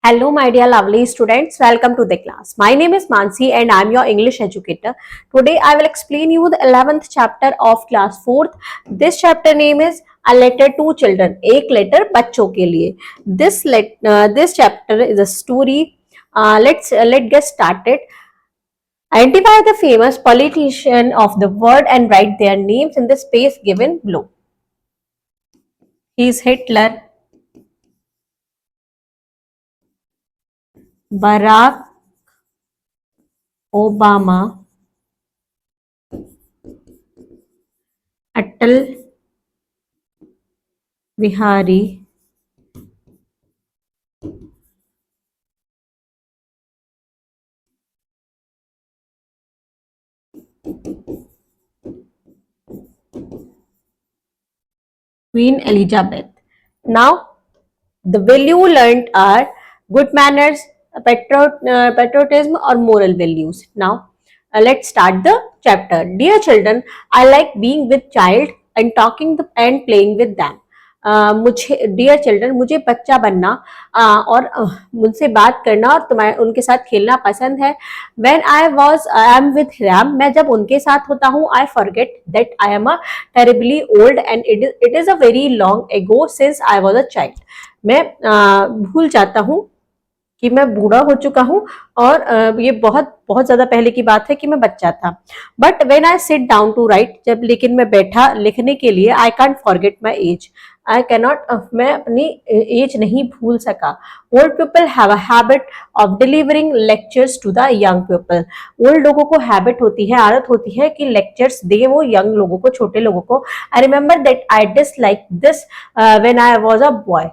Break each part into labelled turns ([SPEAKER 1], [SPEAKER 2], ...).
[SPEAKER 1] Hello, my dear lovely students. Welcome to the class. My name is Mansi and I am your English educator. Today, I will explain you the 11th chapter of class 4th. This chapter name is A Letter to Children. एक letter बच्चों के लिए. This chapter is a story. Let's get started. Identify the famous politician of the world and write their names in the space given below. He is Hitler, Barack Obama, Atal Bihari Queen Elizabeth. Now, the value learned are good manners, patriotism, or moral values. Now, let's start the chapter. Dear children, I like being with child and and playing with them. मुझे dear children मुझे बच्चा बनना और उनसे बात करना और तुम्हारे उनके साथ खेलना पसंद है. When I am with them, मैं जब उनके साथ होता हूँ, I forget that I am a terribly old and it is a very long ago since I was a child. मैं भूल जाता हूँ कि मैं बूढ़ा हो चुका हूँ और ये बहुत बहुत ज्यादा पहले की बात है कि मैं बच्चा था. But when I sit down to write, जब लेकिन मैं बैठा लिखने के लिए, I can't forget my age. I cannot, मैं अपनी एज नहीं भूल सका. Old people have a habit of delivering lectures to the young people. Old लोगों को हैबिट होती है, आदत होती है कि लेक्चर्स दे वो यंग लोगों को, छोटे लोगों को. I remember that I dislike this when I was a boy.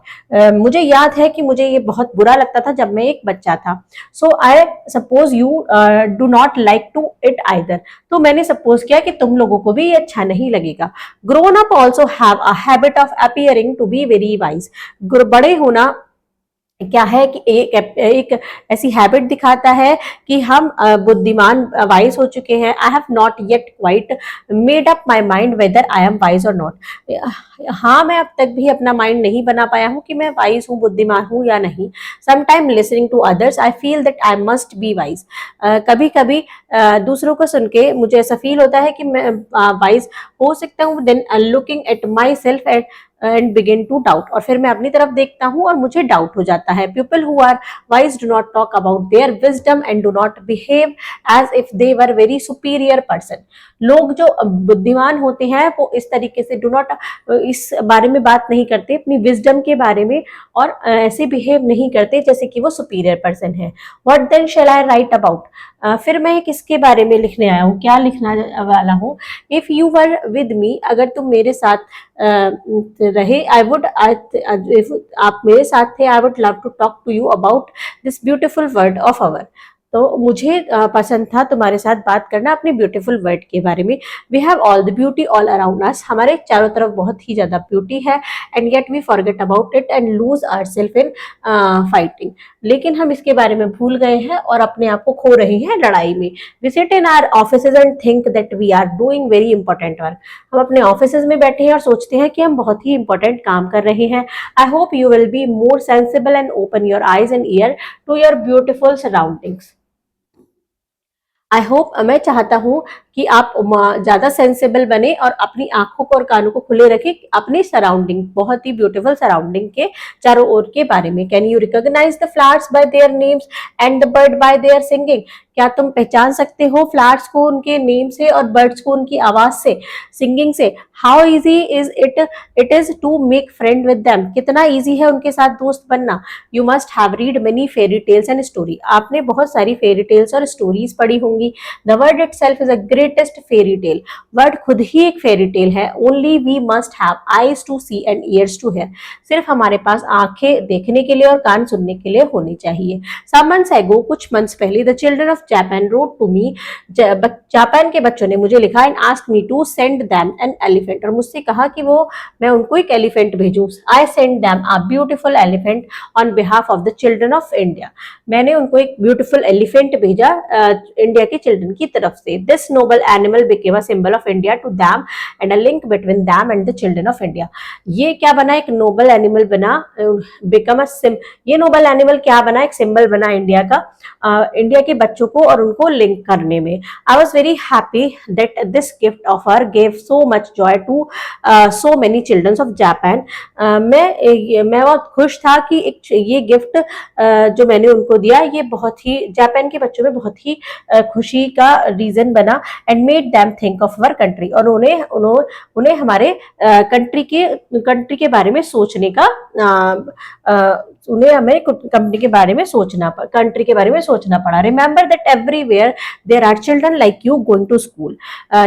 [SPEAKER 1] मुझे याद है कि मुझे ये बहुत बुरा लगता था जब मैं एक बच्चा था. So I suppose you do not like to it either. तो मैंने सपोज किया कि तुम लोगों को भी ये अच्छा नहीं लगेगा. Grown up also have a habit of appearing to be very wise. बड़े होना क्या है कि एक ऐसी हैबिट दिखाता है कि हम बुद्धिमान वाइज हो चुके हैं. I have not yet quite made up my mind whether I am wise और नॉट. हाँ, मैं अब तक भी अपना माइंड नहीं बना पाया हूँ कि मैं वाइज हूँ, बुद्धिमान हूँ या नहीं. Sometime listening to others I feel that I must be wise. कभी कभी दूसरों को सुन के मुझे ऐसा फील होता है कि मैं वाइज हो सकता हूँ. Then looking at myself and begin to doubt, और फिर मैं अपनी तरफ देखता हूँ और मुझे डाउट हो जाता है. People who are wise do not talk about their wisdom and do not behave as if they were very superior person. लोग जो बुद्धिमान होते हैं वो इस तरीके से डू नॉट, इस बारे में बात नहीं करते अपनी विजडम के बारे में, और ऐसे बिहेव नहीं करते जैसे कि वो सुपीरियर पर्सन है. What then shall I write about. फिर मैं किसके बारे में लिखने आया हूँ, क्या लिखना वाला हूँ. If you were with me, अगर तुम मेरे साथ रहे, आई वुड, आप मेरे साथ थे, I would love to talk to you about this beautiful world of our. तो मुझे पसंद था तुम्हारे साथ बात करना अपने ब्यूटीफुल वर्ड के बारे में. We have all the beauty all around us. हमारे चारों तरफ बहुत ही ज्यादा ब्यूटी है. And yet we forget about it and lose ourselves in fighting. लेकिन हम इसके बारे में भूल गए हैं और अपने आप को खो रहे हैं लड़ाई में. We sit in our offices and think that we are doing very important work. हम अपने ऑफिसेज में बैठे हैं और सोचते हैं कि हम बहुत ही इंपॉर्टेंट काम कर रहे हैं. I hope you will be more sensible and open your eyes and ear to your beautiful surroundings. I hope, मैं चाहता हूँ कि आप ज्यादा सेंसिबल बने और अपनी आंखों को और कानों को खुले रखें अपनी सराउंडिंग, बहुत ही ब्यूटीफुल सराउंडिंग के चारों ओर के बारे में. Can you recognise the flowers by their names and the bird by their singing. क्या तुम पहचान सकते हो फ्लावर्स को उनके नेम से और बर्ड्स को उनकी आवाज से, सिंगिंग से. How easy is it is to make friend with them. कितना इजी है उनके साथ दोस्त बनना. You must have read many fairy tales and story. आपने बहुत सारी फेरी टेल्स और स्टोरीज पढ़ी होंगी. The word itself is a greatest fairy tale. Word खुद ही एक फेरी टेल है. Only we must have eyes to see and ears to hear. सिर्फ हमारे पास आंखें देखने के लिए और कान सुनने के लिए होने चाहिए. सम मंथ्स एगो, कुछ मंथ्स पहले, the children of Japan wrote to me. Japan के बच्चों ने मुझे लिखा and asked me to send them an elephant. और मुझसे कहा कि वो मैं उनको एक एलिफेंट भेजूं. I send them a beautiful elephant on behalf of the children of India. मैंने उनको एक ब्यूटीफुल एलिफेंट भेजा इंडिया के चिल्ड्रन की तरफ से। This noble animal became a symbol of India to them and a link between them and the children of India. ये क्या बना, एक नोबल एनिमल बना, बिकम ये नोबल एनिमल क्या बना, एक सिंबल बना इंडिया का, इंडिया के बच्चों को और उनको लिंक करने में। I was very happy that this gift offer gave so much joy to so many childrens of Japan. मैं बहुत खुश था कि एक ये गिफ्ट जो मैंने उनको दिया ये बहुत ही जापान के बच्चों में बहुत ही खुशी का रीजन बना, and made them think of our country, और उन्हें हमारे कंट्री के बारे में सोचने का उन्हें हमें कंट्री के बारे में सोचना पड़ा। Remember that everywhere there are children like you going to school.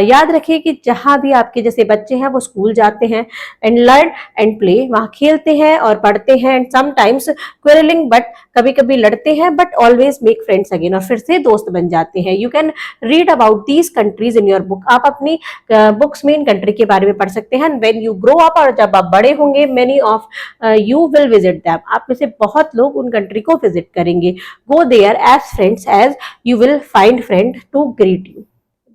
[SPEAKER 1] याद रखिए कि जहां भी आपके जैसे बच्चे हैं वो स्कूल जाते हैं, एंड लर्न एंड प्ले, वहां खेलते हैं और पढ़ते हैं, एंड समटाइम्स क्वेरलिंग, बट कभी कभी लड़ते हैं, but always make friends again, और फिर से दोस्त बन जाते हैं। You can read about these countries in your book. आप अपनी बुक्स में इन कंट्री के बारे में पढ़ सकते हैं। व्हेन यू ग्रो अप, और जब आप बड़े होंगे, many of you will visit them, आप में से बहुत लोग उन कंट्री को विजिट करेंगे। Go there as friends as you will find friend to greet you.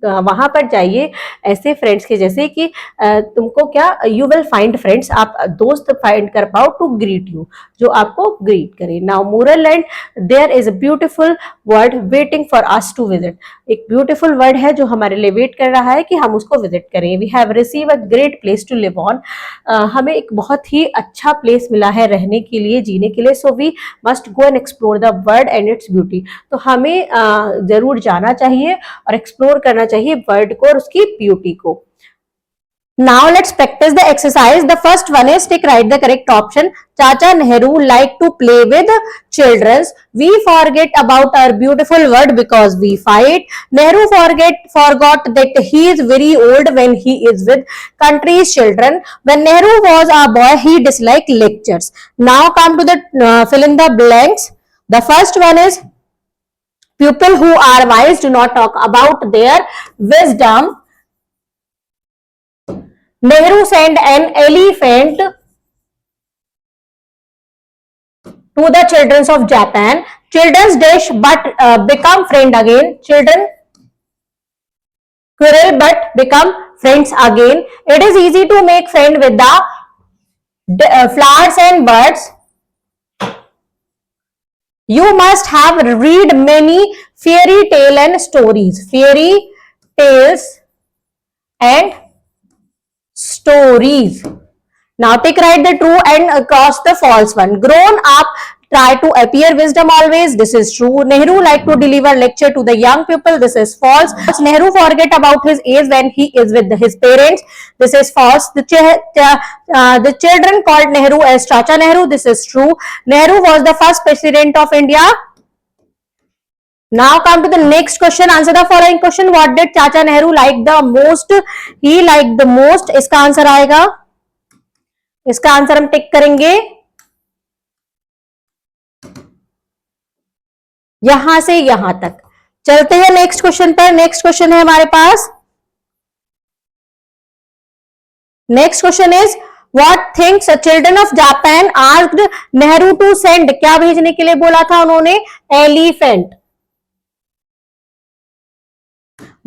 [SPEAKER 1] वहां पर जाइए ऐसे फ्रेंड्स के जैसे कि तुमको क्या, यू विल फाइंड फ्रेंड्स, आप दोस्त फाइंड कर पाओ, टू ग्रीट यू, जो आपको ग्रीट करे। Now moral land, there is a beautiful word waiting for us to visit. एक ब्यूटीफुल वर्ड है जो हमारे लिए वेट कर रहा है कि हम उसको विजिट करें। We have receive a great place to live on. हमें एक बहुत ही अच्छा प्लेस मिला है रहने के लिए, जीने के लिए। So we must go and explore the world and its beauty. तो हमें जरूर जाना चाहिए और एक्सप्लोर करना चाहिए वर्ल्ड को और उसकी ब्यूटी को। Now let's practice the exercise. The first one is tick write the correct option. Chacha Nehru like to play with children. We forget about our beautiful world because we fight. Nehru forgot that he is very old when he is with country's children. When Nehru was a boy, he disliked lectures. Now come to the fill in the blanks. The first one is people who are wise do not talk about their wisdom. Nehru sent an elephant to the children of Japan. Children's dish but become friend again. Children quarrel but become friends again. It is easy to make friend with the flowers and birds. You must have read many fairy tale and stories. Fairy tales and stories. Now tick write the true and cross the false one. Grown up try to appear wisdom always. This is true. Nehru like to deliver lecture to the young people. This is false. Nehru forget about his age when he is with his parents. This is false. The children called Nehru as Chacha Nehru. This is true. Nehru was the first president of India. Now come to the next question. Answer the following question. What did Chacha Nehru like the most? He liked the most. इसका answer आएगा, इसका answer हम टिक करेंगे यहां से यहां तक। चलते हैं नेक्स्ट क्वेश्चन पर। नेक्स्ट क्वेश्चन है हमारे पास, next question is what things children of Japan asked Nehru to send. क्या भेजने के लिए बोला था उन्होंने? Elephant.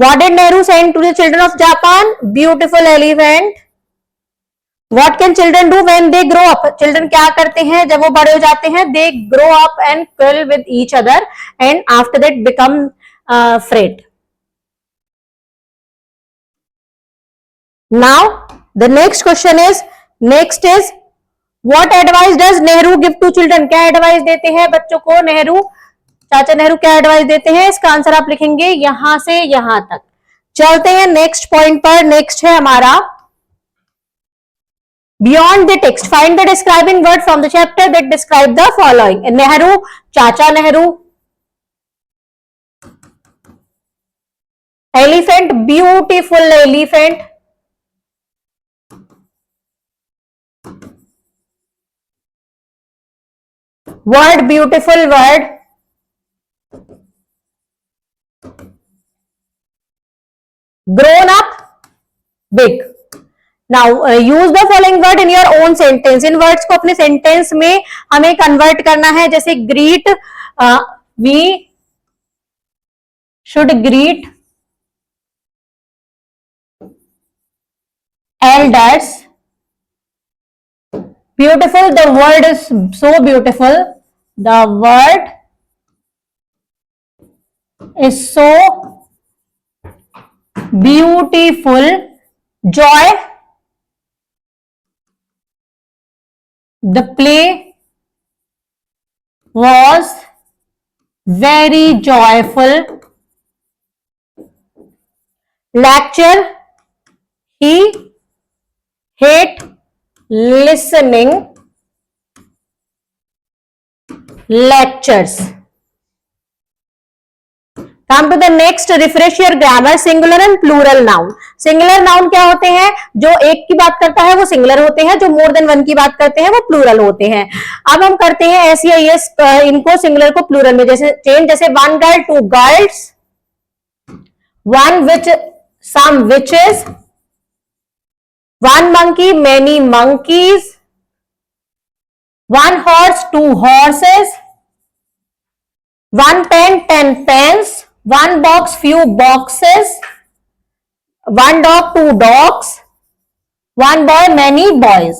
[SPEAKER 1] What did Nehru send to the children of Japan? Beautiful elephant. What can children do when they grow up? Children क्या करते हैं जब वो बड़े हो जाते हैं? They grow up and quarrel with each other and after that become afraid. Now the next question is, what advice does Nehru give to children? क्या एडवाइस देते हैं बच्चों को नेहरू? चाचा नेहरू क्या एडवाइस देते हैं? इसका आंसर आप लिखेंगे यहां से यहां तक। चलते हैं नेक्स्ट पॉइंट पर। नेक्स्ट है हमारा beyond the text, find the describing word from the chapter that describe the following. Nehru, चाचा Nehru. Elephant, beautiful elephant. Word, beautiful word. Grown up, big. Now use the following word in your own sentence. In words को अपने sentence में हमें convert करना है। जैसे greet, we should greet elders. Beautiful, the word is so beautiful. The word is so beautiful. Joy, the play was very joyful. Lecture, he hate listening lectures. Come to the next, refresh your grammar. Singular and plural noun. Singular noun क्या होते हैं? जो एक की बात करता है वो सिंगुलर होते हैं, जो मोर देन वन की बात करते हैं वो प्लूरल होते हैं. अब हम करते हैं ऐसी यस इनको सिंगुलर को प्लूरल में जैसे चेंज, जैसे one girl two girls, one witch some witches, one monkey many monkeys, one horse two horses, one pen ten pens, one box few boxes, one dog two dogs, one boy many boys.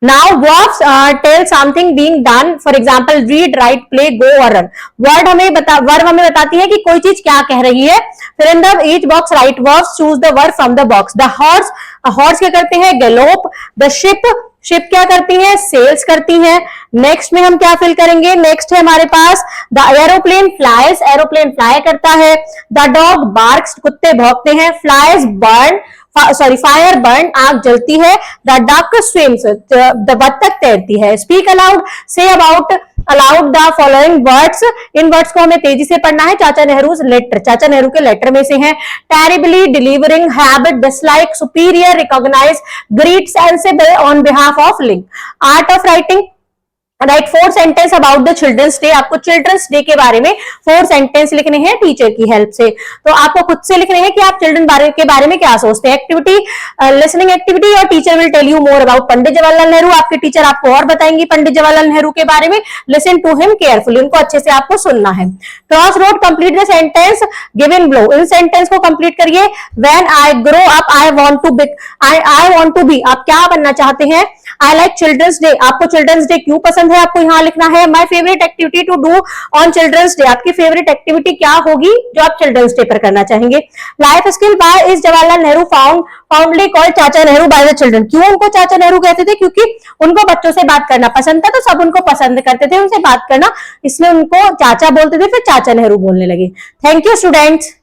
[SPEAKER 1] Now verbs tell something being done. For example, read, write, play, go or run. Verb हमें बताती है कि कोई चीज क्या कह रही है. फिर in the each box write verbs, choose the verb from the box. The horse क्या करते हैं? gallop. The ship क्या करती है? सेल्स करती है. नेक्स्ट में हम क्या फिल करेंगे? नेक्स्ट है हमारे पास the aeroplane flies, aeroplane fly करता है. द डॉग बार्क्स, कुत्ते भौंकते हैं. फ्लाइज बर्न, फायर बर्न, आग जलती है. द डक स्विम्स, द बत्तख तैरती है. स्पीक अलाउड, से allowed the following words. In words को हमें तेजी से पढ़ना है. चाचा नेहरू लेटर, चाचा नेहरू के लेटर में से है. Terribly, delivering, habit, dislike, superior, recognise, greet, sensible, on behalf of, link. Art of writing, write 4 sentence about the childrens day. आपको चिल्ड्रंस डे के बारे में 4 सेंटेंस लिखने हैं टीचर की हेल्प से. तो आपको खुद से लिखने हैं कि आप चिल्ड्रन के बारे में क्या सोचते हैं. एक्टिविटी, लिसनिंग एक्टिविटी, और teacher will tell you more about Pandit Jawaharlal Nehru. आपके टीचर आपको और बताएंगी पंडित जवाहरलाल नेहरू के बारे में. लिसन टू हिम केयरफुली, उनको अच्छे से आपको सुनना है. Cross road, complete the sentence given below. इन सेंटेंस को कंप्लीट करिए. When I grow up I want to be, आप क्या बनना चाहते हैं? आई लाइक चिल्ड्रंस डे, आपको चिल्ड्रंस डे क्यों पसंद है आपको यहाँ लिखना है. My favourite activity to do on childrens day, आपकी फेवरेट एक्टिविटी क्या होगी जो आप चिल्ड्रंस डे पर करना चाहेंगे. Life skill, by is Jawaharlal Nehru fondly called चाचा नेहरू बाय द चिल्ड्रन. क्यों उनको चाचा नेहरू कहते थे? क्योंकि उनको बच्चों से बात करना पसंद था, तो सब उनको पसंद करते थे उनसे बात करना, इसलिए उनको चाचा बोलते थे, फिर चाचा नेहरू बोलने लगे. Thank you students.